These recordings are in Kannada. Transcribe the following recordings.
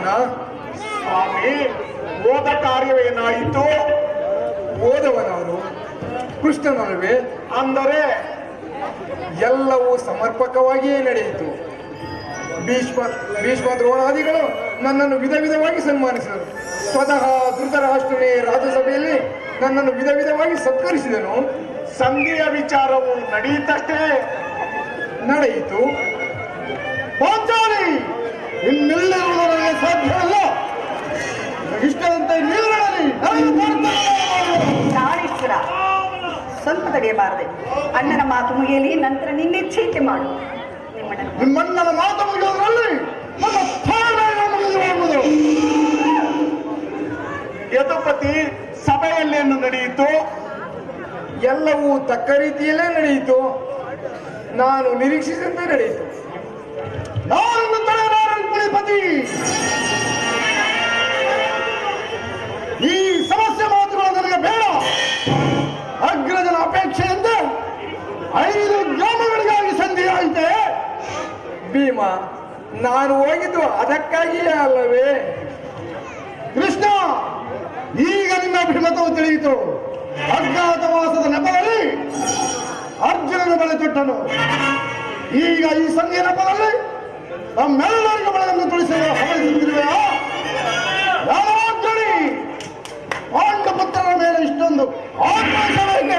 ದುರ್ಯೋಧನ. ಸ್ವಾಮಿ, ಹೋದ ಕಾರ್ಯವೇನಾಯಿತು? ಹೋದವನವನು ಕೃಷ್ಣನಲ್ವೇ? ಅಂದರೆ ಎಲ್ಲವೂ ಸಮರ್ಪಕವಾಗಿಯೇ ನಡೆಯಿತು. ಭೀಷ್ಮ ದ್ರೋಣಾದಿಗಳು ನನ್ನನ್ನು ವಿಧ ವಿಧವಾಗಿ ಸನ್ಮಾನಿಸಿದರು. ಸ್ವತಃ ಧೃತರಾಷ್ಟ್ರನೇ ರಾಜ್ಯಸಭೆಯಲ್ಲಿ ನನ್ನನ್ನು ವಿಧ ವಿಧವಾಗಿ ಸತ್ಕರಿಸಿದನು. ಸಂಧಿಯ ವಿಚಾರವು ನಡೆಯಿತಷ್ಟೇ ನಡೆಯಿತು. ಪಾಂಚಾಲಿ, ಇನ್ನೆಲ್ಲಿರುವುದು ನನಗೆ ಸಾಧ್ಯ ಅಲ್ಲ. ಇಷ್ಟದಂತೆ ನೀವು ನಾಳೀಶ್ವರ, ಸ್ವಲ್ಪ ತಡೆಯಬಾರದೆ. ಅಣ್ಣನ ಮಾತು ಮುಗಿಯಲಿ, ನಂತರ ನಿನ್ನಿಚ್ಛೆ ಮಾಡು. ನಿಮ್ಮಣ್ಣನ ಮಾತು ಮುಗಿಯೋದ್ರಲ್ಲಿ ನಮ್ಮ ಸ್ಥಾನ ಮುಗಿದುವುದು. ಯದುಪತಿ, ಸಭೆಯಲ್ಲೇನು ನಡೆಯಿತು? ಎಲ್ಲವೂ ತಕ್ಕ ರೀತಿಯಲ್ಲೇ ನಡೆಯಿತು. ನಾನು ನಿರೀಕ್ಷಿಸಿದಂತೆ ನಡೆಯಿತು. ನಾನು ಕುಲಪತಿ, ಈ ಸಮಸ್ಯೆ ಮಾತುಗಳು ನನಗೆ ಬೇಡ. ಅಗ್ರಜನ ಅಪೇಕ್ಷೆಯಿಂದ 5 ಗ್ರಾಮಗಳಿಗಾಗಿ ಸಂಧಿ ಆಯಿತೆ. ಭೀಮ, ನಾನು ಹೋಗಿದ್ದು ಅದಕ್ಕಾಗಿಯೇ ಅಲ್ಲವೇ? ಕೃಷ್ಣ, ಈಗ ನಿನ್ನ ಅಭಿಮತವು ತಿಳಿಯಿತು. ಅಜ್ಞಾತವಾಸದ ನೆಪದಲ್ಲಿ ಅರ್ಜುನನ ಬಳೆ ತೊಟ್ಟನು. ಈಗ ಈ ಸಂಧಿಯ ನೆಪದಲ್ಲಿ ನಮ್ಮೆಲ್ಲರಿಗೂ ಬಳೆಯನ್ನು ತುಳಿಸಲು ಹವಣಿಸುತ್ತಿರುವೆಯಾ? ಯಾವಾಗಲಿ ಪಾಂಡಪುತ್ರರ ಮೇಲೆ ಇಷ್ಟೊಂದು ಆಕ್ರೋಶವೇಕೆ?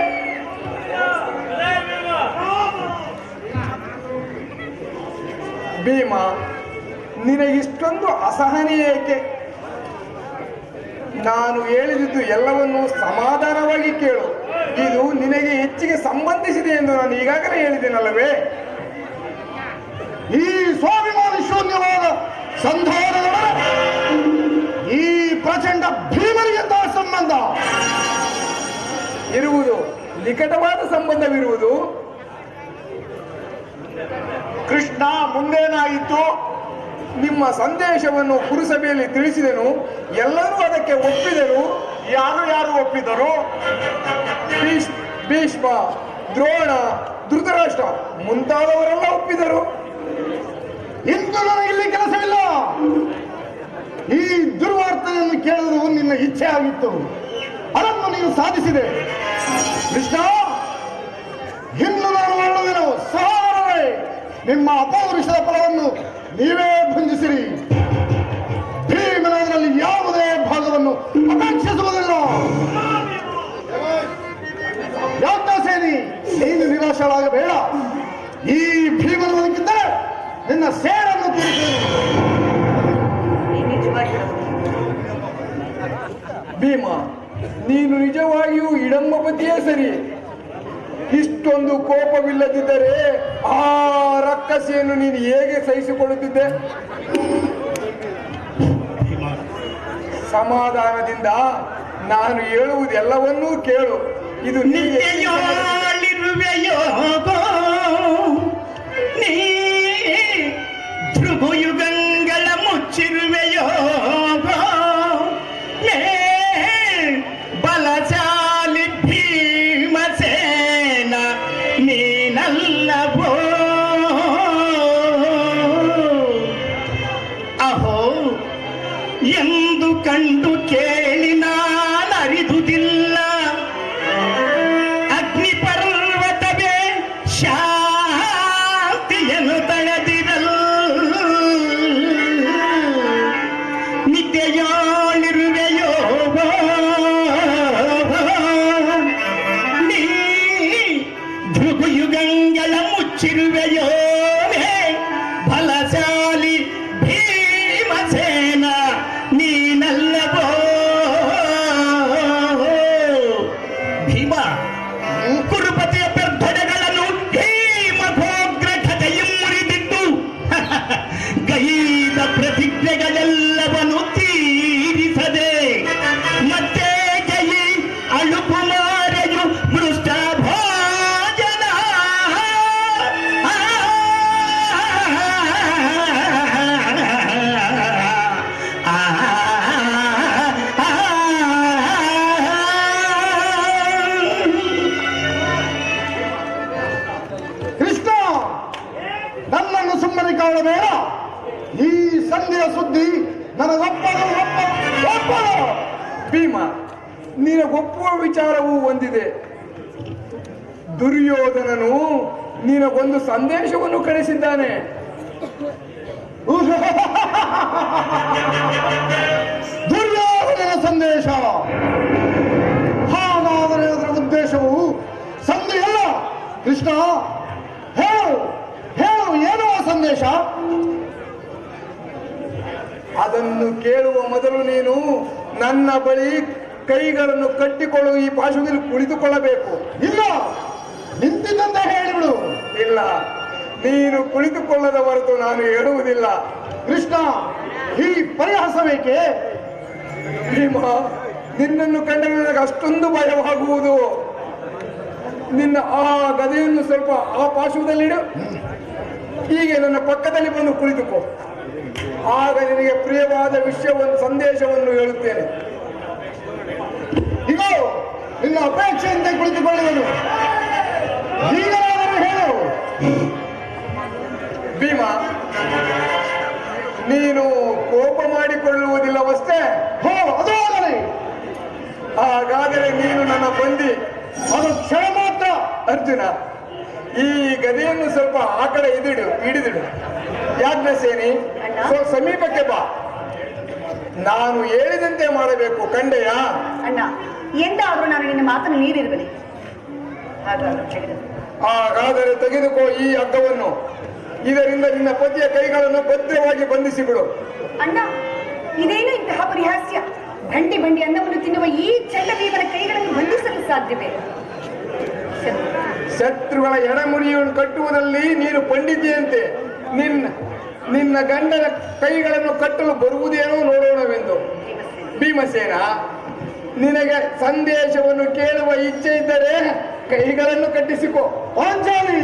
ಭೀಮ, ನಿನಗಿಷ್ಟೊಂದು ಅಸಹನೆ ಏಕೆ? ನಾನು ಹೇಳಿದ್ದು ಎಲ್ಲವನ್ನೂ ಸಮಾಧಾನವಾಗಿ ಕೇಳು. ಇದು ನಿನಗೆ ಹೆಚ್ಚಿಗೆ ಸಂಬಂಧಿಸಿದೆ ಎಂದು ನಾನು ಈಗಾಗಲೇ ಹೇಳಿದ್ದೇನಲ್ಲವೇ? ಈ ಸ್ವಾಭಿಮಾನ ಶೂನ್ಯವಾದ ಸಂಧಾನಗಳ ಈ ಪ್ರಚಂಡ ಭೀಮನಿಗೆಂತಹ ಸಂಬಂಧ ಇರುವುದು, ನಿಕಟವಾದ ಸಂಬಂಧವಿರುವುದು. ಕೃಷ್ಣ, ಮುಂದೇನಾಯಿತು? ನಿಮ್ಮ ಸಂದೇಶವನ್ನು ಪುರಸಭೆಯಲ್ಲಿ ತಿಳಿಸಿದೆನು. ಎಲ್ಲರೂ ಅದಕ್ಕೆ ಒಪ್ಪಿದರು. ಯಾರು ಒಪ್ಪಿದರು? ಭೀಷ್ಮ, ದ್ರೋಣ, ಧೃತರಾಷ್ಟ್ರ ಮುಂತಾದವರೆಲ್ಲ ಒಪ್ಪಿದರು. ಇಂದು ನನಗಿಲ್ಲಿ ಕೆಲಸವಿಲ್ಲ. ಈ ದುರ್ವಾರ್ತೆಯನ್ನು ಕೇಳುವುದು ನಿನ್ನ ಇಚ್ಛೆ ಆಗಿತ್ತು. ಅದನ್ನು ನೀನು ಸಾಧಿಸಿದೆ. ಕೃಷ್ಣ, ಇನ್ನು ನಾನು ಮಾಡುವೆನು. ಸಹೋದರರೇ, ನಿಮ್ಮ ಅಪೌರುಷದ ಫಲವನ್ನು ನೀವೇ ಭಂಜಿಸಿರಿ. ಭೀಮನದರಲ್ಲಿ ಯಾವುದೇ ಭಾಗವನ್ನು ಅಪೇಕ್ಷಿಸುವುದಿಲ್ಲ. ಯಾಜ್ಞಾಸೇನಿ, ನೀನು ನಿರಾಶರಾಗಬೇಡ. ಈ ಭೀಮನ ಬದುಕಿದ್ದರೆ ನಿನ್ನ ಸೇರನ್ನು ತೀರಿಸುವುದು. ಭೀಮ, ನೀನು ನಿಜವಾಗಿಯೂ ಇಡಂಬಪತಿಯೇ ಸರಿ. ಇಷ್ಟೊಂದು ಕೋಪವಿಲ್ಲದಿದ್ದರೆ ಆ ರಕ್ಕಸಿಯನ್ನು ನೀನು ಹೇಗೆ ಸಹಿಸಿಕೊಳ್ಳುತ್ತಿದ್ದೆ? ಸಮಾಧಾನದಿಂದ ನಾನು ಹೇಳುವುದೆಲ್ಲವನ್ನೂ ಕೇಳು. ಇದು ನಿತ್ಯಯಾಳಿರುವೆಯೋ ನೀ ಧ್ರುವಯುಗಂಗಳ ಮುಚ್ಚಿರುವೆಯೋ ಬಲಶಾಲಿ ಭೀಮಸೇನ ನೀನಲ್ಲವೋ? ಅಹೋ, ಎಂದು ಕಂಡು ಕೇಳಿ ನಾನು ಅರಿದುದಿಲ್ಲ. ಅಗ್ನಿ ಪರ್ವತವೇ ಶಾಂತಿಯನ್ನು ತಳೆದಿರಲು ನಿತ್ಯಯಾಳಿರುವೆಯೋ ನೀ ಧ್ರುವಯುಗಂಗಳ ಮುಚ್ಚಿರುವೆಯೋ ಬಲಶಾಲಿ ಭೀಮಸೇನ ನೀನಲ್ಲವೋ? ಭೀಮ, ಕುರುಪತಿಯ ಬರ್ಧಡೆಗಳನ್ನು ಭೀಮಭೋಗ್ರ ಕಥೆಯು ಮುರಿದಿದ್ದು ಗೈದ ಪ್ರತಿಜ್ಞೆಗಳೆಲ್ಲವನ್ನು ತೀರಿಸದೆ ಮತ್ತೆ ಗೈ ಅಳುಕು ಮಾರೆಯು ಮೃಷ್ಟ ಭೋಜನ ನಿನಗೊಪ್ಪುವ ವಿಚಾರವೂ ಒಂದಿದೆ. ದುರ್ಯೋಧನನು ನಿನಗೊಂದು ಸಂದೇಶವನ್ನು ಕಳಿಸಿದ್ದಾನೆ. ದುರ್ಯೋಧನನ ಸಂದೇಶ. ಹಾಗಾದರೆ ಅದರ ಉದ್ದೇಶವು ಸಂದೇಹಲ್ಲ. ಕೃಷ್ಣ, ಹೇಳು ಹೇಳು, ಏನೋ ಸಂದೇಶ? ಅದನ್ನು ಕೇಳುವ ಮೊದಲು ನೀನು ನನ್ನ ಬಳಿ ಕೈಗಳನ್ನು ಕಟ್ಟಿಕೊಳ್ಳುವ ಈ ಪಾಶುದಲ್ಲಿ ಕುಳಿತುಕೊಳ್ಳಬೇಕು. ಇಲ್ಲ, ನಿಂತಿದ್ದಂತೆ ಹೇಳಿಬಿಡು. ಇಲ್ಲ, ನೀನು ಕುಳಿತುಕೊಳ್ಳದ ಹೊರತು ನಾನು ಹೇಳುವುದಿಲ್ಲ. ಕೃಷ್ಣ, ಈ ಪರಿಹಾಸ ಬೇಕೆ? ಭೀಮ, ನಿನ್ನನ್ನು ಕಂಡರೆ ನನಗೆ ಅಷ್ಟೊಂದು ಭಯವಾಗುವುದು. ನಿನ್ನ ಆ ಗದೆಯನ್ನು ಸ್ವಲ್ಪ ಆ ಪಾಶುದಲ್ಲಿಡು. ಹೀಗೆ ನನ್ನ ಪಕ್ಕದಲ್ಲಿ ಬಂದು ಕುಳಿತುಕೋ. ಆಗ ನಿನಗೆ ಪ್ರಿಯವಾದ ವಿಷಯವನ್ನು, ಸಂದೇಶವನ್ನು ಹೇಳುತ್ತೇನೆ. ಈಗ ನಿನ್ನ ಅಪೇಕ್ಷೆಯಂತೆ ಕುಳಿತುಕೊಳ್ಳುವನು. ಈಗಲಾದರೂ ಹೇಳು. ಭೀಮ, ನೀನು ಕೋಪ ಮಾಡಿಕೊಳ್ಳುವುದಿಲ್ಲವಷ್ಟೇ? ಹೋ, ಅದು ಆಗಲಿ. ಹಾಗಾದರೆ ನೀನು ನನ್ನ ಬಂದಿ. ಅದು ಕ್ಷಣ ಮಾತ್ರ. ಅರ್ಜುನ, ಈ ಗದೆಯನ್ನು ಸ್ವಲ್ಪ ಆ ಕಡೆ ಹಿಡಿದಿಡು. ಯಾಜ್ಞಸೇನಿ, ಸ್ವಲ್ಪ ಸಮೀಪಕ್ಕೆ ಬಾ. ನಾನು ಹೇಳಿದಂತೆ ಮಾಡಬೇಕು, ಕಂಡೆಯಾ? ಅಣ್ಣ, ಎಂದಾದ್ರೂ ನಾನು ನಿನ್ನ ಮಾತನ್ನು ಮೀರಿರುವನೆ. ಹಾಗಾದರೆ ತೆಗೆದುಕೋ ಈ ಹಗ್ಗವನ್ನು. ಇದರಿಂದ ನಿನ್ನ ಪತಿಯ ಕೈಗಳನ್ನು ಭದ್ರವಾಗಿ ಬಂಧಿಸಿಬಿಡು. ಅಣ್ಣ, ಇದೇನು ಇಂತಹ ಪರಿಹಾಸ್ಯ? ಬಂಡಿ ಬಂಡಿ ಅನ್ನವನ್ನು ತಿನ್ನುವ ಈ ಚಂಡಭೀಮನ ಕೈಗಳನ್ನು ಬಂಧಿಸಲು ಸಾಧ್ಯವೇ? ಶತ್ರುಗಳ ಎಡಮುಡಿಯನ್ನು ಕಟ್ಟುವುದರಲ್ಲಿ ನೀನು ಪಂಡಿತಿಯಂತೆ. ನಿನ್ನ ಗಂಡನ ಕೈಗಳನ್ನು ಕಟ್ಟಲು ಬರುವುದೇನೋ ನೋಡೋಣವೆಂದು. ಭೀಮಸೇನ, ನಿನಗೆ ಸಂದೇಶವನ್ನು ಕೇಳುವ ಇಚ್ಛೆ ಇದ್ದರೆ ಕೈಗಳನ್ನು ಕಟ್ಟಿಸಿಕೊ. ಪಾಂಚಾಲಿ,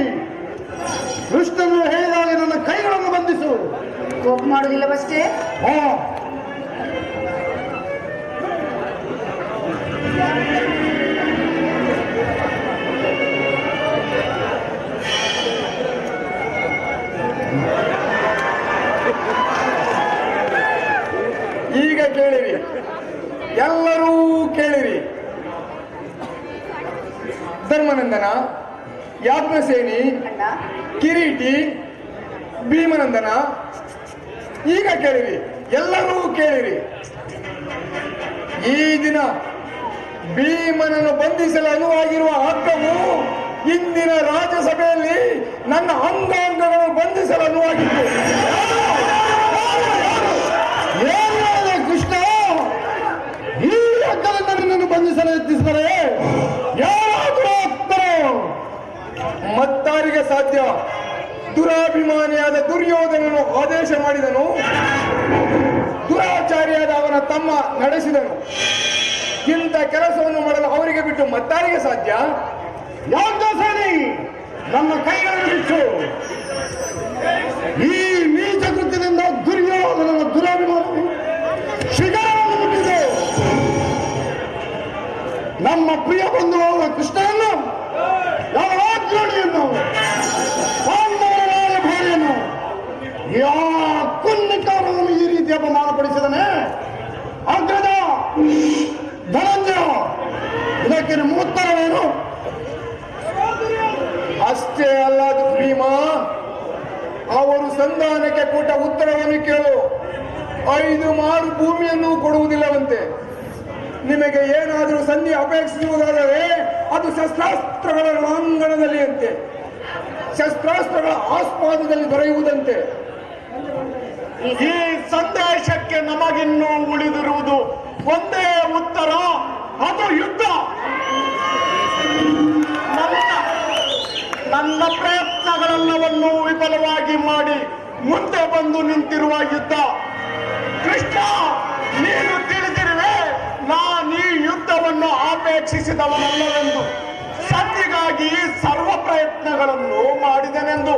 ಕೃಷ್ಣನು ಹೇಳಿದಾಗ ನನ್ನ ಕೈಗಳನ್ನು ಬಂಧಿಸು. ಕೋಪ ಮಾಡುವುದಿಲ್ಲವಷ್ಟೇ? ಹಾ, ಈಗ ಕೇಳಿರಿ, ಎಲ್ಲರೂ ಕೇಳಿರಿ. ಧರ್ಮನಂದನ, ಯಾಜ್ಞಸೇನಿ, ಅಣ್ಣ, ಕಿರೀಟಿ, ಭೀಮನಂದನ, ಈಗ ಕೇಳಿರಿ, ಎಲ್ಲರೂ ಕೇಳಿರಿ. ಈ ದಿನ ಭೀಮನನ್ನು ಬಂಧಿಸಲು ಅನುವಾಗಿರುವ ಹಗ್ಗವು ಇಂದಿನ ರಾಜ್ಯಸಭೆಯಲ್ಲಿ ನನ್ನ ಅಂಗಾಂಗಗಳನ್ನು ಬಂಧಿಸಲು ಅನುವಾಗಿತ್ತು. ಏನಿದೆ ಕೃಷ್ಣ? ಈ ಹಗ್ಗದಿಂದ ನಿನ್ನನ್ನು ಬಂಧಿಸಲು ಯತ್ನಿಸಿದರೆ ಯಾರಾದರೂ ಆಗ್ತಾರೋ? ಮತ್ತಾರಿಗೆ ಸಾಧ್ಯ? ದುರಾಭಿಮಾನಿಯಾದ ದುರ್ಯೋಧನನು ಆದೇಶ ಮಾಡಿದನು, ದುರಾಚಾರಿಯಾದ ಅವನ ತಮ್ಮ ನಡೆಸಿದನು. ಇಂಥ ಕೆಲಸವನ್ನು ಮಾಡಲು ಅವರಿಗೆ ಬಿಟ್ಟು ಮತ್ತಾರಿಗೆ ಸಾಧ್ಯ? ಯಾಜ್ಞಸೇನಿ, ನನ್ನ ಕೈಗಳನ್ನು ಬಿಚ್ಚು. ಈ ನೀಚ ಕೃತ್ಯದಿಂದ ದುರ್ಯೋಧನನ ದುರಾಭಿಮಾನಿ ಶಿಖರವನ್ನು ಮುಟ್ಟಿದೆ. ನಮ್ಮ ಪ್ರಿಯ ಬಂಧುವಾದ ಕೃಷ್ಣನನ್ನು, ಯಾವಾಜ್ಞೆಯನ್ನು, ಪಾಂಡವರ ಭಾರ್ಯನು, ಯಾ ಕುನ್ನಿಕಾರವನ್ನು ಈ ರೀತಿ ಅಪಮಾನಪಡಿಸಿದನೆ? ಅಗ್ರದ ಧನಂಜಯ, ಇದಕ್ಕೆ ನಿಮ್ಮ ಉತ್ತರವೇನು? ಅಷ್ಟೇ ಅಲ್ಲ ಭೀಮ, ಅವರು ಸಂಧಾನಕ್ಕೆ ಕೊಟ್ಟ ಉತ್ತರವನ್ನು ಕೇಳು. 5 ಮಾರು ಭೂಮಿಯನ್ನು ಕೊಡುವುದಿಲ್ಲವಂತೆ. ನಿಮಗೆ ಏನಾದರೂ ಸಂಧಿ ಅಪೇಕ್ಷಿಸುವುದಾದರೆ ಅದು ಶಸ್ತ್ರಾಸ್ತ್ರಗಳ ರಣಾಂಗಣದಲ್ಲಿ ಅಂತೆ, ಶಸ್ತ್ರಾಸ್ತ್ರಗಳ ಆಸ್ಪಾದದಲ್ಲಿ ದೊರೆಯುವುದಂತೆ. ಈ ಸಂದೇಶಕ್ಕೆ ನಮಗಿನ್ನೂ ಉಳಿದಿರುವುದು ಒಂದೇ ಉತ್ತರ, ಅದು ಯುದ್ಧ. ನನ್ನ ಪ್ರಯತ್ನಗಳೆಲ್ಲವನ್ನೂ ವಿಫಲವಾಗಿ ಮಾಡಿ ಮುಂದೆ ಬಂದು ನಿಂತಿರುವ ಯುದ್ಧ. ಕೃಷ್ಣ, ನೀನು ತಿಳಿದಿರುವೆ, ನಾನು ಈ ಯುದ್ಧವನ್ನು ಆಪೇಕ್ಷಿಸಿದವನಲ್ಲವೆಂದು. ಸಂಧಿಗಾಗಿ ಸರ್ವ ಪ್ರಯತ್ನಗಳನ್ನು ಮಾಡಿದೆನೆಂದು.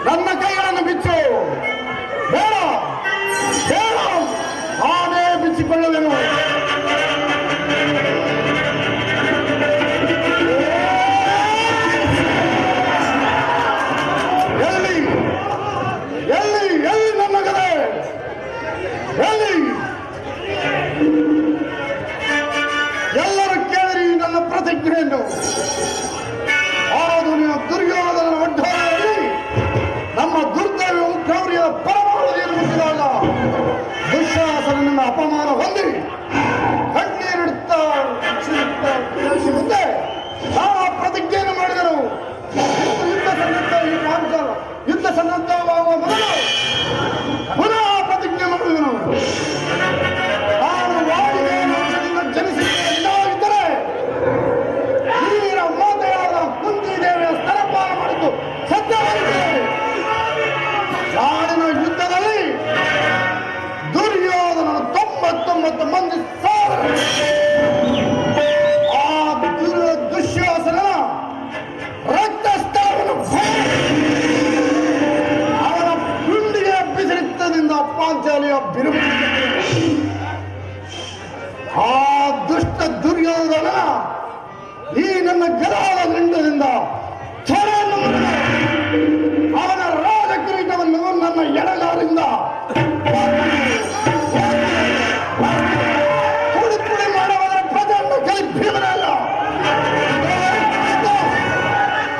ನನ್ನ ಕೈಗಳನ್ನು ಬಿಚ್ಚು. ಬೇಡ ಬೇಡ, ನಾನೇ ಬಿಚ್ಚಿಕೊಳ್ಳುವೆನು. ಎಲ್ಲಿ ಎಲ್ಲಿ ಎಲ್ಲಿ ನನ್ನ ಗದೆ? ಎಲ್ಲಿ? ಆ ದುಷ್ಟ ದುರ್ಯೋಧನ ಈ ನನ್ನ ಗದಾದ ದಂಡದಿಂದ ಛಲವನ್ನು ಮುರಿದು ಅವನ ರಾಜ ಕಿರೀಟವನ್ನು ನನ್ನ ಎಡಗಾರಿಂದ ಪುಡಿ ಪುಡಿ ಮಾಡುವುದರ ಪ್ರಜೆಯನ್ನು ಭೀಮನಲ್ಲ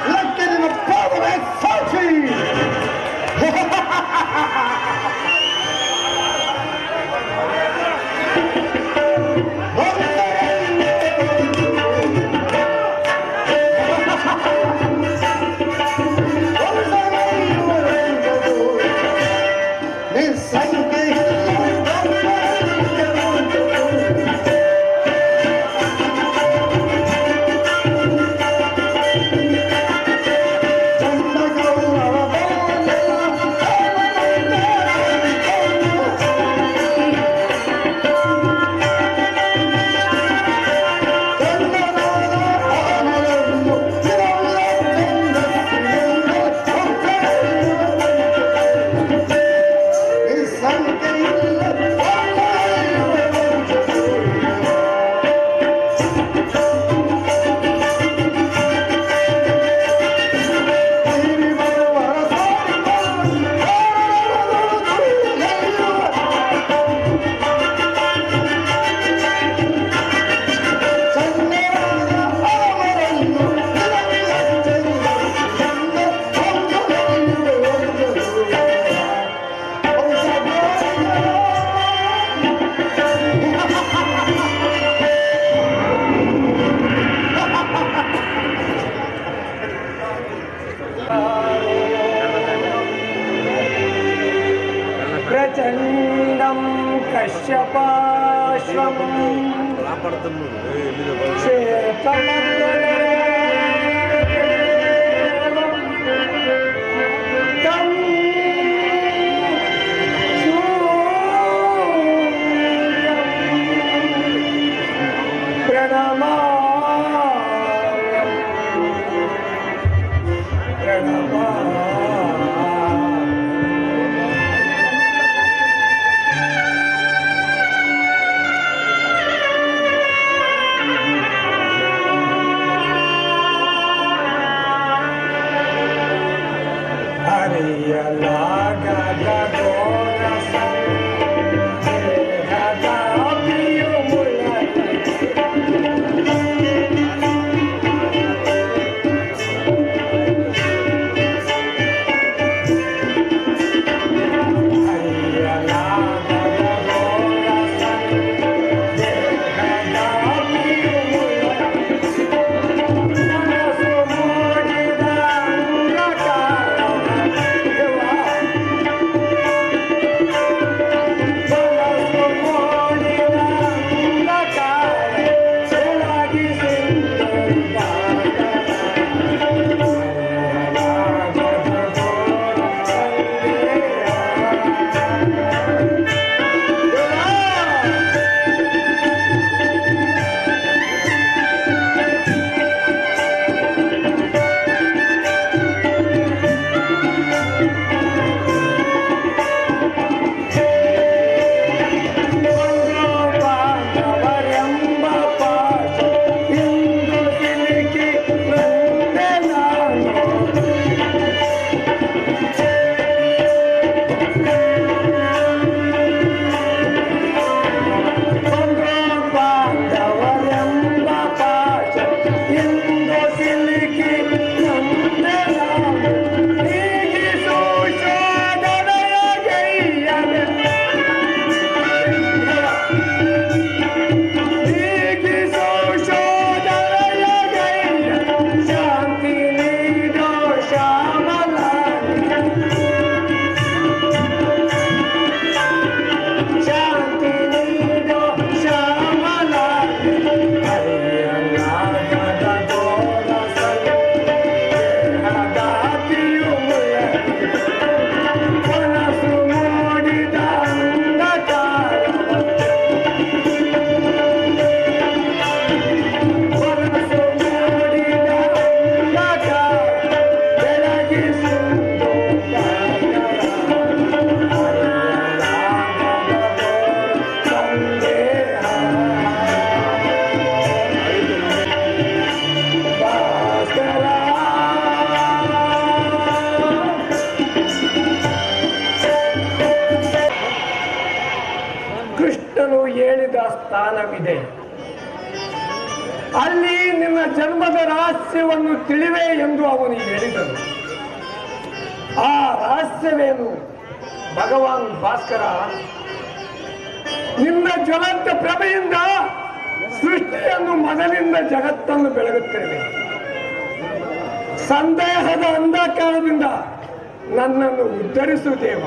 ಇದಕ್ಕೆ ನಿನ್ನ ಪಾದವೇ ಸಾಕ್ಷಿ. प्रचण्डं कश्यपाश्वं क्षेत्रमध्यदेवं तं सूर्यं प्रणमामि. ಸ್ಥಾನವಿದೆ. ಅಲ್ಲಿ ನಿನ್ನ ಜನ್ಮದ ರಹಸ್ಯವನ್ನು ತಿಳಿವೆ ಎಂದು ಅವನು ಹೇಳಿದನು. ಆ ರಹಸ್ಯವೇನು ಭಗವಾನ್ ಭಾಸ್ಕರ? ನಿನ್ನ ಜ್ವಲಂತ ಪ್ರಭೆಯಿಂದ ಸೃಷ್ಟಿಯನ್ನು ಮೊದಲಿಂದ ಜಗತ್ತನ್ನು ಬೆಳಗುತ್ತೇವೆ. ಸಂದೇಹದ ಅಂಧಕಾರದಿಂದ ನನ್ನನ್ನು ಉದ್ಧರಿಸು ದೇವ.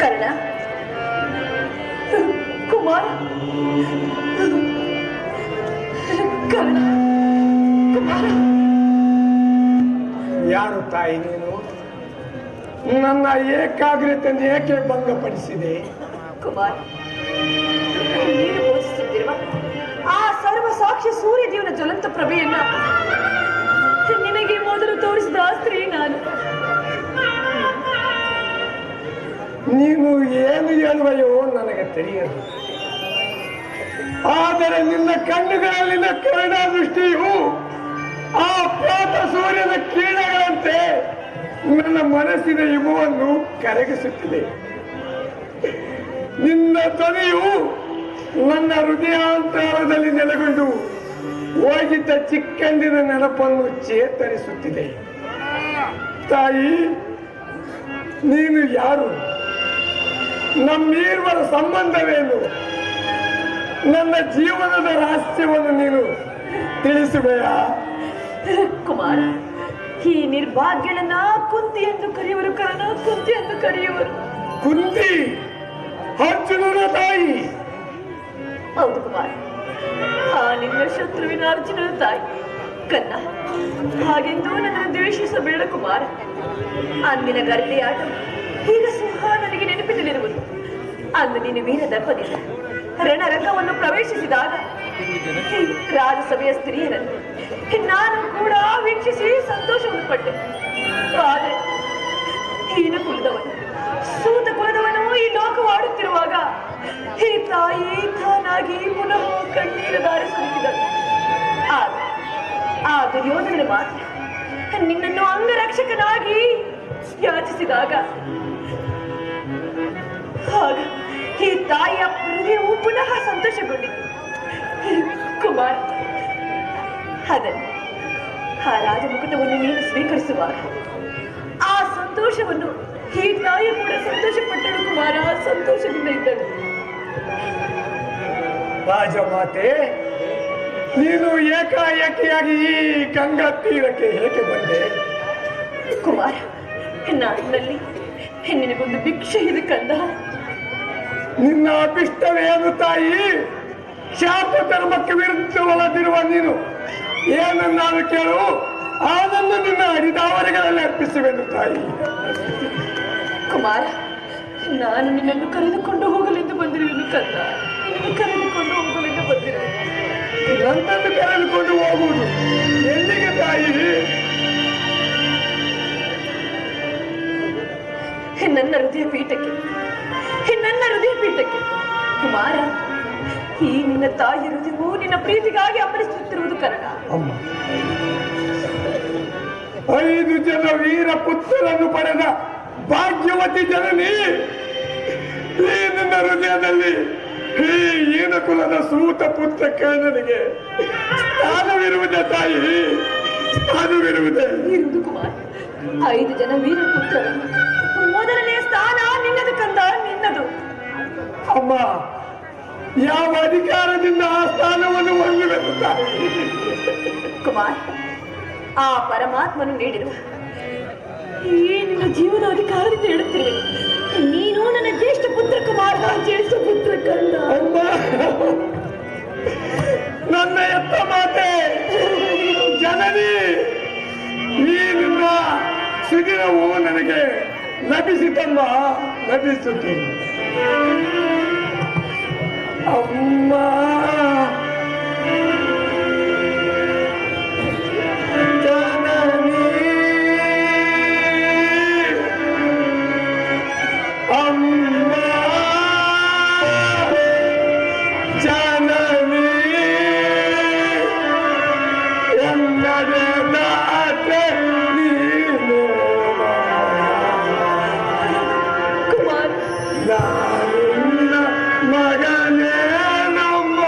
ಕರ್ಣ, ಕುಮಾರ, ಕರ್ಣ, ಕುಮಾರ. ಯಾರು ತಾಯಿ ನೀನು? ನನ್ನ ಏಕಾಗ್ರತೆಯನ್ನು ಏಕೆ ಭಂಗಪಡಿಸಿದೆ? ಕುಮಾರ್, ನೀನು ಬೋಧಿಸುತ್ತಿರುವ ಆ ಸರ್ವ ಸಾಕ್ಷಿ ಸೂರ್ಯ ದೇವನ ಜ್ವಲಂತ ಪ್ರಭೆಯನ್ನ ನಿನಗೆ ಮೊದಲು ತೋರಿಸಿದ ಸ್ತ್ರೀ ನಾನು. ನೀನು ಏನು ಹೇಳುವೆಯೋ ನನಗೆ ತಿಳಿಯದು. ಆದರೆ ನಿನ್ನ ಕಣ್ಣುಗಳಲ್ಲಿನ ಕರುಣಾ ದೃಷ್ಟಿಯು ಆ ಪ್ರಾತ ಸೂರ್ಯನ ಕಿರಣಗಳಂತೆ ನನ್ನ ಮನಸ್ಸಿನ ಹಿಮವನ್ನು ಕರಗಿಸುತ್ತಿದೆ. ನಿನ್ನ ಧ್ವನಿಯು ನನ್ನ ಹೃದಯಾಂತರದಲ್ಲಿ ನೆಲೆಗೊಂಡು ಹೋಗಿದ್ದ ಚಿಕ್ಕಂದಿನ ನೆನಪನ್ನು ಚೇತರಿಸುತ್ತಿದೆ. ತಾಯಿ, ನೀನು ಯಾರು? ನಮ್ಮಿರುವರ ಸಂಬಂಧವೇನು? ನನ್ನ ಜೀವನದ ರಹಸ್ಯವನ್ನು ನೀನು ತಿಳಿಸುವೆಯಾ? ಕುಮಾರ, ಈ ನಿರ್ಭಾಗ್ಯಳನ್ನ ಕುಂತಿ ಎಂದು ಕರೆಯುವರು. ಕರ್ಣ, ಕುಂತಿ ಎಂದು ಕರೆಯುವರು. ಕುಂತಿ ಅರ್ಜುನನ ತಾಯಿ? ಹೌದು ಕುಮಾರ, ಆ ನಿನ್ನ ಶತ್ರುವಿನ ಅರ್ಜುನನ ತಾಯಿ. ಕನ್ನ, ಹಾಗೆಂದು ನನ್ನನ್ನು ದ್ವೇಷಿಸಬೇಡ ಕುಮಾರ. ಅಂದಿನ ಗರ್ಭೆಯಾಟ ಈಗ ಸುಖ ನನಗೆ ನೆನಪಿನಲ್ಲಿರುವುದು. ಅಂದು ನೀನು ವೀರ ದರ್ಪದಿಂದ ರಣರಂಗವನ್ನು ಪ್ರವೇಶಿಸಿದಾಗ ರಾಜಸಭೆಯ ಸ್ತ್ರೀಯರನ್ನು ನಾನು ಕೂಡ ವೀಕ್ಷಿಸಿ ಸಂತೋಷವನ್ನು ಪಟ್ಟೆ. ಆದರೆ ಹೀನ ಕುಲದವನು, ಸೂತ ಕುಲದವನು ಈ ಲೋಕವಾಡುತ್ತಿರುವಾಗ ಈ ತಾಯಿ ತಾನಾಗಿ ಪುನಃ ಕಣ್ಣೀರ ದಾರಿ ಸುರಿಸಿದಳು. ಆ ದುರ್ಯೋಧನ ಮಾತ್ರ ನಿನ್ನನ್ನು ಅಂಗರಕ್ಷಕನಾಗಿ ಯಾಚಿಸಿದಾಗ ಆಗ ಈ ತಾಯಿಯ ಹೃದಯವು ಪುನಃ ಸಂತೋಷಗೊಂಡಿತು. ಕುಮಾರ್, ಅದನ್ನು ಆ ರಾಜಮುಕುಟವನ್ನು ನೀನು ಸ್ವೀಕರಿಸುವಾಗ ಆ ಸಂತೋಷವನ್ನು ಈ ತಾಯಿ ಕೂಡ ಸಂತೋಷಪಟ್ಟಳು ಕುಮಾರ. ಸಂತೋಷದಿಂದ ಇದ್ದಳು. ರಾಜಮಾತೆ, ನೀನು ಏಕಾಏಕಿಯಾಗಿ ಈ ಗಂಗಾ ತೀರಕ್ಕೆ ಹೇಗೆ ಬಂದೆ? ಕುಮಾರ, ನಾಡಿನಲ್ಲಿ ನಿನಗೊಂದು ಭಿಕ್ಷೆ ಇದೆ ಕಂದ. ನಿನ್ನ ಅಭಿಷ್ಟವೇನು ತಾಯಿ? ಶಾಪ ಧರ್ಮಕ್ಕೆ ವಿರುದ್ಧವಲ್ಲದಿರುವ ನೀನು ಏನನ್ನಾರು ಕೇಳು, ಅದನ್ನು ನಿನ್ನ ಹರಿದಾವರಿಗಳಲ್ಲಿ ಅರ್ಪಿಸುವೆನು ತಾಯಿ. ಕುಮಾರ, ನಾನು ನಿನ್ನನ್ನು ಕರೆದುಕೊಂಡು ಹೋಗಲೆಂದು ಬಂದಿರುವೆನು ಕಂದ. ನಿನ್ನನ್ನು ಕರೆದುಕೊಂಡು ಹೋಗಲೆಂದು ಬಂದಿರುವೆನು. ನನ್ನನ್ನು ಕರೆದುಕೊಂಡು ಹೋಗುವುದು ಎಲ್ಲಿಗೆ ತಾಯಿ? ನನ್ನ ಹೃದಯ ಪೀಠಕ್ಕೆ, ನನ್ನ ಹೃದಯ ಪೀಠಕ್ಕೆ. ಕುಮಾರ, ಈ ನಿನ್ನ ತಾಯಿ ಹೃದಯವು ನಿನ್ನ ಪ್ರೀತಿಗಾಗಿ ಅಪ್ಪಳಿಸುತ್ತಿರುವುದು ಕರ್ಣ. ಅಮ್ಮ, 5 ಜನ ವೀರ ಪುತ್ರರನ್ನು ಪಡೆದ ಭಾಗ್ಯವತಿ ಜನನಿ, ಈ ನಿನ್ನ ಹೃದಯದಲ್ಲಿ ಈ ಹೀನ ಕುಲದ ಸೂತ ಪುತ್ರ ಕರ್ಣನಿಗೆ ಸ್ಥಾನವಿರುವುದೇ ತಾಯಿ? ಸ್ಥಾನವಿರುವುದೇ? ಇರುವುದು ಕುಮಾರ. 5 ಜನ ವೀರ ಪುತ್ರರನ್ನು ಮೊದಲನೇ ಸ್ಥಾನ ನಿನ್ನದು ಕಂದ, ನಿನ್ನದು. ಅಮ್ಮ, ಯಾವ ಅಧಿಕಾರದಿಂದ ಆ ಸ್ಥಾನವನ್ನು ಹೊಂದಬೇಕು ತಾಯಿ? ಕುಮಾರ್, ಆ ಪರಮಾತ್ಮನು ನೀಡಿರುವ ಈ ನಿನ್ನ ಜೀವನ ಅಧಿಕಾರದಿಂದ ಹೇಳುತ್ತಿರುವೆ. ನೀನು ನನ್ನ ಜ್ಯೇಷ್ಠ ಪುತ್ರ ಕುಮಾರ, ಜ್ಯೇಷ್ಠ ಪುತ್ರ ಕಂದ. ಅಮ್ಮ, ನನ್ನ ಎತ್ತ ಮಾತೆ, ಜನನಿ, ಈ ನಿನ್ನ ಸುದಿನವು ನನಗೆ ಲಭಿಸಿತಮ್ಮ, ಲಭಿಸುತ್ತೆ. ಅಮ್ಮ ಜನನಿ, ಅಮ್ಮ ಜನನಿ, ಎಲ್ಲರ ದಾತೆ ನೀನು. ಕುಮಾರ, ನಾನಿನ್ನ ಮಗನೇ ನಮ್ಮ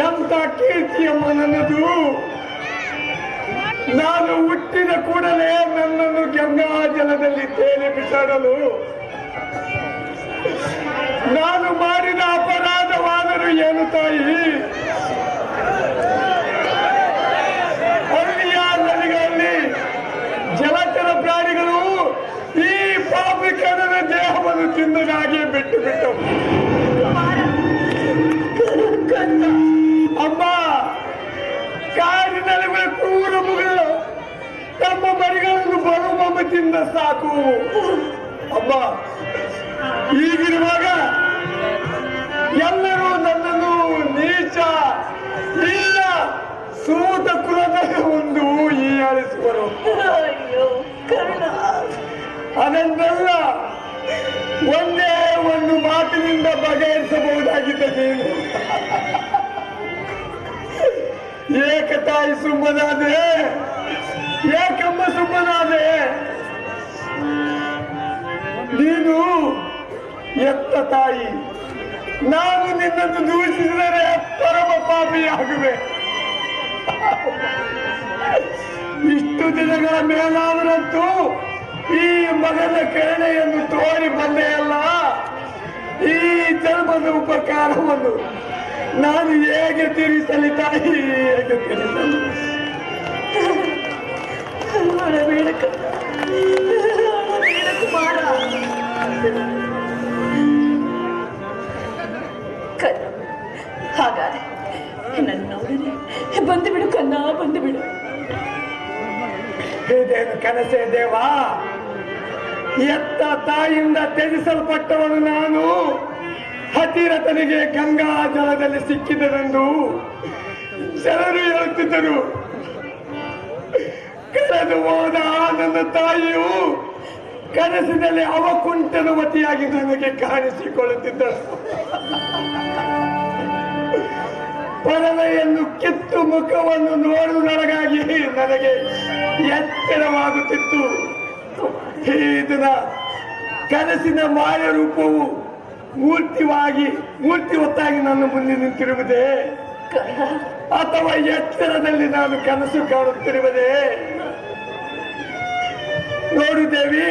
ಎಂತ ಕೀರ್ತಿಯಮ್ಮ ನನ್ನದು. ನಾನು ಹುಟ್ಟಿದ ಕೂಡಲೇ ನನ್ನನ್ನು ಗಂಗಾ ಜಲದಲ್ಲಿ ತೇಲಿ ಬಿಸಾಡಲು ನಾನು ಮಾಡಿದ ಅಪರಾಧವಾದರೂ ಏನು ತಾಯಿ? ಹಳ್ಳಿಯ ನದಿಗಳಲ್ಲಿ ಜಲಚರ ಪ್ರಾಣಿಗಳು ಈ ಪಾಪಿಕನ ದೇಹವನ್ನು ತಿಂದನಾಗಿ ಬಿಟ್ಟು ಬಿಟ್ಟವು. ಅಮ್ಮ, ಕಾಡಿನಲ್ಲಿ ಕ್ರೂರ ಮೃಗಗಳು ತಮ್ಮ ಮರಿಗಳನ್ನು ಬರು ಮಮತಿಂದ ಸಾಕು. ಅಮ್ಮ, ಈಗಿರುವಾಗ ಎಲ್ಲರೂ ನನ್ನನ್ನು ನೀಚ ಇಲ್ಲ ಸೂತ ಕುಲದ ಒಂದು ಹೀಯಾಳಿಸುವರು. ಅದನ್ನೆಲ್ಲ ಒಂದೇ ಒಂದು ಮಾತಿನಿಂದ ಬಗೆಹರಿಸಬಹುದಾಗಿದ್ದ ನೀನು ಏಕತಾಯಿ ಸುಮ್ಮನಾದೆ, ಏಕಮ್ಮ ಸುಮ್ಮನಾದೆ. ನೀನು ಎತ್ತ ತಾಯಿ, ನಾನು ನಿನ್ನನ್ನು ದೂಷಿಸಿದರೆ ಪರಮ ಪಾಪಿಯಾಗುವೆ. ಇಷ್ಟು ದಿನಗಳ ಮೇಲಾದರಂತೂ ಈ ಮಗನ ಕರುಣೆಯನ್ನು ತೋರಿ ಬಂದೆಯಲ್ಲ, ಈ ಜನ್ಮದ ಉಪಕಾರವನ್ನು ನಾನು ಹೇಗೆ ತೀರಿಸಲಿ ತಾಯಿ, ಹೇಗೆ ತೀರಿಸಲಿ? ಕುಮಾರ, ಹಾಗಾದ್ರೆ ನನ್ನೊಡನೆ ಬಂದು ಬಿಡು ಕನ್ನ, ಬಂದು ಬಿಡು. ಇದೇನು ಕನಸೇ ದೇವಾ? ಎತ್ತ ತಾಯಿಯಿಂದ ತ್ಯಜಿಸಲ್ಪಟ್ಟವನು ನಾನು ಹತಿರಥನಿಗೆ ಗಂಗಾ ಜಲದಲ್ಲಿ ಸಿಕ್ಕಿದನೆಂದು ಜನರು ಹೇಳುತ್ತಿದ್ದರು. ಕಳೆದು ಹೋದ ನನ್ನ ತಾಯಿಯು ಕನಸಿನಲ್ಲಿ ಅವಕುಂಠನವತಿಯಾಗಿ ನನಗೆ ಕಾಣಿಸಿಕೊಳ್ಳುತ್ತಿದ್ದಳು. ಪರವೆಯನ್ನು ಕಿತ್ತು ಮುಖವನ್ನು ನೋಡುವುದರೊಳಗಾಗಿ ನನಗೆ ಎಚ್ಚರವಾಗುತ್ತಿತ್ತು. ಈ ದಿನ ಕನಸಿನ ಮಾಯ ರೂಪವು ಮೂರ್ತಿ ಹೊತ್ತಾಗಿ ನನ್ನ ಮುಂದೆ ನಿಂತಿರುವುದೇ, ಅಥವಾ ಎಚ್ಚರದಲ್ಲಿ ನಾನು ಕನಸು ಕಾಣುತ್ತಿರುವುದೇ? ನೋಡು ದೇವಿ,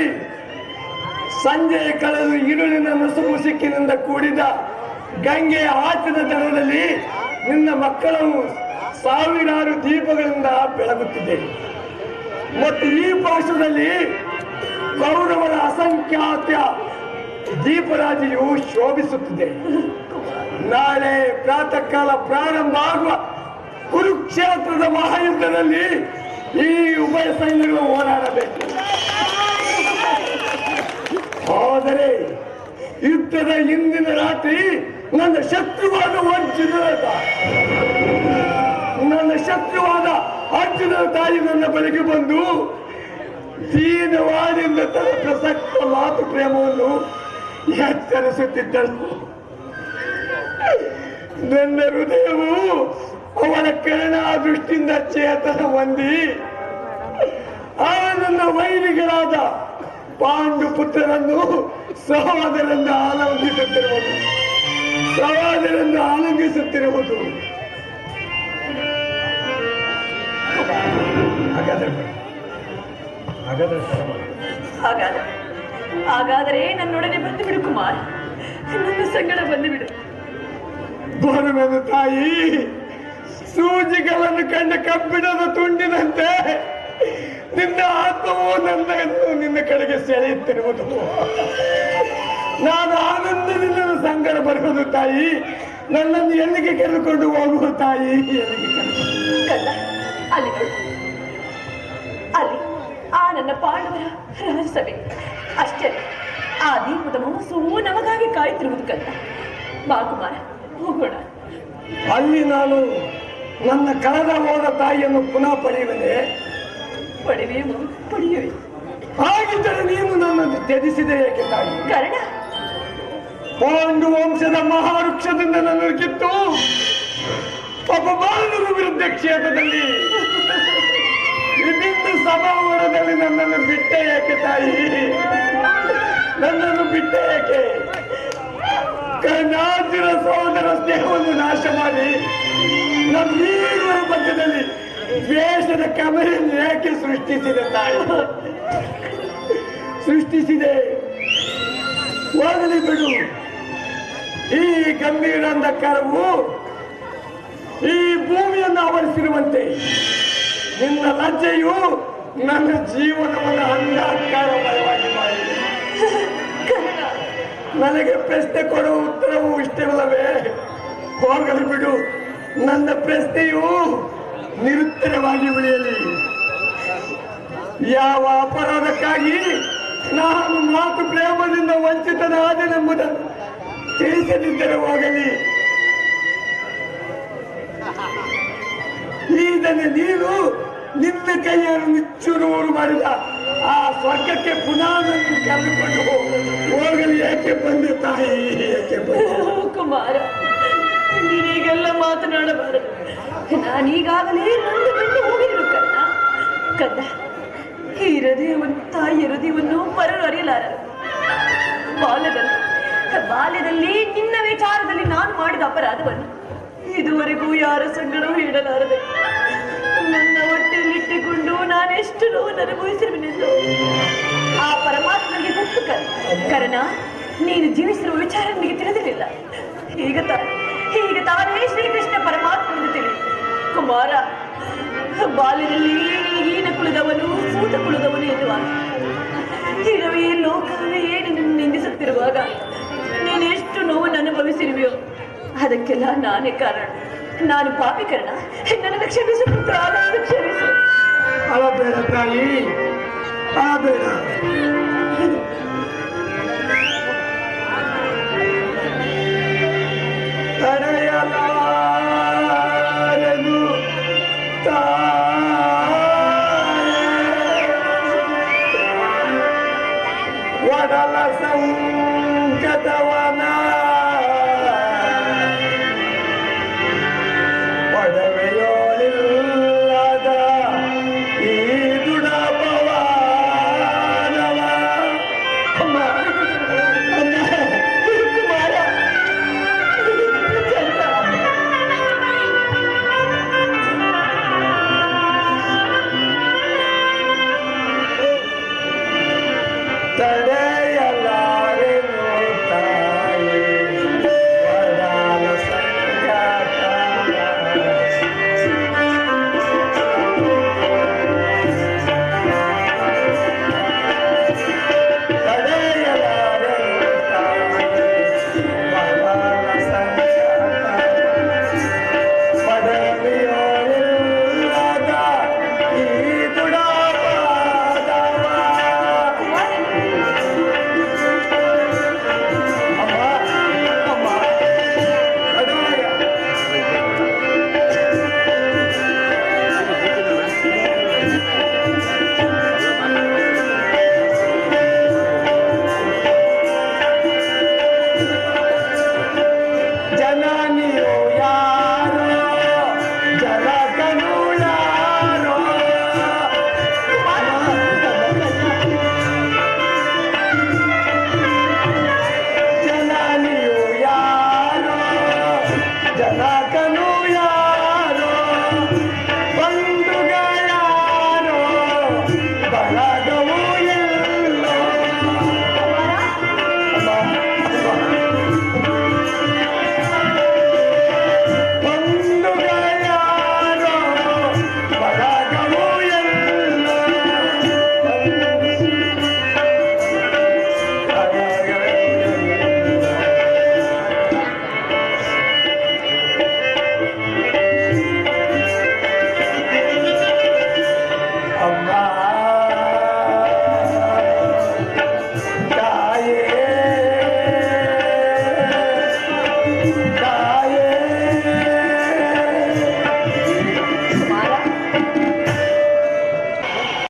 ಸಂಜೆ ಕಳೆದು ഇരുಳಿನ ನಸುಮುಸುಕಿನಿಂದ ಕೂಡಿದ ಗಂಗೆಯ ಆಚದ ದಡದಲ್ಲಿ ನಿನ್ನ ಮಕ್ಕಳು ಸಾವಿರಾರು ದೀಪಗಳಿಂದ ಬೆಳಗುತ್ತಿದೆ. ಮತ್ತು ಈ ಪಾರ್ಶ್ವದಲ್ಲಿ ಕೌರವರ ಅಸಂಖ್ಯಾತ ದೀಪರಾಜಿಯು ಶೋಭಿಸುತ್ತಿದೆ. ನಾಳೆ ಪ್ರಾತಃ ಕಾಲ ಪ್ರಾರಂಭ ಆಗುವ ಕುರುಕ್ಷೇತ್ರದ ಮಹಾಯುದ್ಧದಲ್ಲಿ ಈ ಉಭಯ ಸೈನ್ಯಗಳು ಹೋರಾಡಬೇಕು. ಆದರೆ ಯುದ್ಧದ ಹಿಂದಿನ ರಾತ್ರಿ ನನ್ನ ಶತ್ರುವಾದ ಅರ್ಜುನನ ತಾಯಿ ನನ್ನ ಬಳಿಗೆ ಬಂದು ದೀನವಾದಿಂದ ತನ್ನ ಪ್ರಸಕ್ತ ಮಾತು ಪ್ರೇಮವನ್ನು ಎಚ್ಚರಿಸುತ್ತಿದ್ದಳು. ನನ್ನ ಹೃದಯವು ಅವಳ ಕರುಣಾ ದೃಷ್ಟಿಯಿಂದ ಚೇತನ ಹೊಂದಿ ಆ ನನ್ನ ವೈರಿಗಳಾದ ಪಾಂಡು ಪುತ್ರರನ್ನು ಸಹೋದರನ್ನು ಆನಂದಿಸುತ್ತಿರುವುದು. ಹಾಗಾದರೆ ನನ್ನೊಡನೆ ಬಂದು ಬಿಡು ಕುಮಾರ್, ನನ್ನ ಸಂಗಡ ಬಂದು ಬಿಡು. ಬರುವೆನು ತಾಯಿ. ಸೂಜಿಗಳನ್ನು ಕಂಡ ಕಬ್ಬಿಣದ ತುಂಡಿನಂತೆ ನಿನ್ನ ಆತ್ಮವು ನನ್ನನ್ನು ನಿನ್ನ ಕಡೆಗೆ ಸೆಳೆಯುತ್ತಿರುವುದು. ನಾನು ಆನಂದದಿಂದ ಸಂಗಡ ಬರುವುದು ತಾಯಿ. ನನ್ನನ್ನು ಎಲ್ಲಿಗೆ ಕರೆದುಕೊಂಡು ಹೋಗುವ ತಾಯಿ? ಅಲ್ಲಿ ಆ ನನ್ನ ಪಾಂಡವರ ರಾಜಸಭೆ ಅಷ್ಟೇ. ಆ ದೀಪದ ಮನಸ್ಸು ನಮಗಾಗಿ ಕಾಯುತ್ತಿರುವುದು ಕಂದ. ಬಾ ಕುಮಾರ, ಹೋಗೋಣ. ಅಲ್ಲಿ ನಾನು ನನ್ನ ಕಳೆದ ಹೋದ ತಾಯಿಯನ್ನು ಪುನಃ ಪಡೆಯುವೆ. ಪಡೆಯುವೆ. ಹಾಗಿದ್ದರೆ ನೀನು ನನ್ನನ್ನು ತ್ಯಜಿಸಿದೆ ಏಕೆ ತಾಯಿ? ಕಾರಣ ಪಾಂಡು ವಂಶದ ಮಹಾವೃಕ್ಷದಿಂದ ನನ್ನನ್ನು ಕಿತ್ತು ಅಪಮಾನದ ವಿರುದ್ಧ ಕ್ಷೇತ್ರದಲ್ಲಿ ವಿಭಿನ್ನ ಸಭಾವರದಲ್ಲಿ ನನ್ನನ್ನು ಬಿಟ್ಟೆ ಏಕೆ ತಾಯಿ? ನನ್ನನ್ನು ಬಿಟ್ಟೆ ಏಕೆ? ಕರ್ನಾಟಕದ ಸಹೋದರ ಸ್ನೇಹವನ್ನು ನಾಶ ಮಾಡಿ ನಮ್ಮೀರುವರ ಮಧ್ಯದಲ್ಲಿ ದ್ವೇಷದ ಕಮರೆಯನ್ನು ಏಕೆ ಸೃಷ್ಟಿಸಿದೆ ತಾಯಿ? ಸೃಷ್ಟಿಸಿದೆ. ಹೋಗಲಿ ಬಿಡು. ಈ ಗಂಭೀರ ಅಂಧಕಾರವು ಈ ಭೂಮಿಯನ್ನು ಆವರಿಸಿರುವಂತೆ ನಿನ್ನ ಲಜ್ಜೆಯು ನನ್ನ ಜೀವನವನ್ನು ಅಂಧಕಾರಮಯವಾಗಿ ಮಾಡಿದೆ. ನನಗೆ ಪ್ರಶ್ನೆ ಕೊಡುವ ಉತ್ತರವು ಇಷ್ಟವಿಲ್ಲವೇ? ಹೋಗಲಿ ಬಿಡು. ನನ್ನ ಪ್ರಶ್ನೆಯು ನಿರುತ್ತರವಾಗಿ ಉಳಿಯಲಿ. ಯಾವ ಅಪರಾಧಕ್ಕಾಗಿ ನಾನು ಮಾತು ಪ್ರೇಮದಿಂದ ವಂಚಿತನಾದೆನೆಂಬುದನ್ನು ತಿಳಿಸದಿದ್ದರೆ ಹೋಗಲಿ. ಈಗಲೇ ನೀನು ನಿನ್ನ ಕೈಯನ್ನು ನಿಚ್ಚುರುವರು ಮಾಡಿದ ಆ ಸ್ವರ್ಗಕ್ಕೆ ಪುನಃ ನನ್ನ ಕರೆದುಕೊಂಡು ಹೋಗಲಿ. ಏಕೆ ಬಂದೆ ತಾಯಿ? ಏಕೆ ಬಂದೆ? ಕುಮಾರ, ನೀನೀಗೆಲ್ಲ ಮಾತನಾಡಬಾರದು. ನಾನೀಗಾಗಲೇ ನಂದು ಬಿಟ್ಟು ಹೋಗಿರು ಕಂದ. ಈ ಹೃದಯವನ್ನು, ತಾಯಿ ಹೃದಯವನ್ನು ಪರರು ಅರಿಯಲಾರರು. ಬಾಲ್ಯದಲ್ಲಿ ನಿನ್ನ ವಿಚಾರದಲ್ಲಿ ನಾನು ಮಾಡಿದ ಅಪರಾಧವನ್ನು ಇದುವರೆಗೂ ಯಾರ ಸಂಗಡವೂ ಹೇಳಲಾರದೆ ನನ್ನ ಹೊಟ್ಟೆಯಲ್ಲಿಟ್ಟುಕೊಂಡು ನಾನೆಷ್ಟು ನೋವನ್ನು ಅನುಭವಿಸಿರುವೆನೆಂದು ಆ ಪರಮಾತ್ಮನಿಗೆ ಗೊತ್ತು ಕಾರಣ ನೀನು ಜೀವಿಸಿರುವ ವಿಚಾರ ನನಗೆ ತಿಳಿದಿರಲಿಲ್ಲ. ಈಗ ತಾನೇ ಶ್ರೀಕೃಷ್ಣ ಪರಮಾತ್ಮನಿಂದ ತಿಳಿಯಿತು. ಕುಮಾರ, ಬಾಲ್ಯದಲ್ಲಿ ಹೀನ ಕುಲದವನು ಸೂತ ಕುಲದವನು ಎನ್ನುವಾಗ ಇರುವೆ ಲೋಕವೇ ನಿನ್ನನ್ನು ನಿಂದಿಸುತ್ತಿರುವಾಗ ನೀನು ಎಷ್ಟು ನೋವನ್ನು ಅನುಭವಿಸಿರುವೆಯೋ ಅದಕ್ಕೆಲ್ಲ ನಾನೇ ಕಾರಣ. ನಾನು ಪಾಪಿಕರಣ. ನನ್ನನ್ನು ಕ್ಷಮಿಸು ಪುತ್ರ, ನನ್ನನ್ನು ಕ್ಷಮಿಸು. ಅಳಬೇಡ ತಾಯಿ, ಅಳಬೇಡ. ಜಲ ಸಂಕಟವನ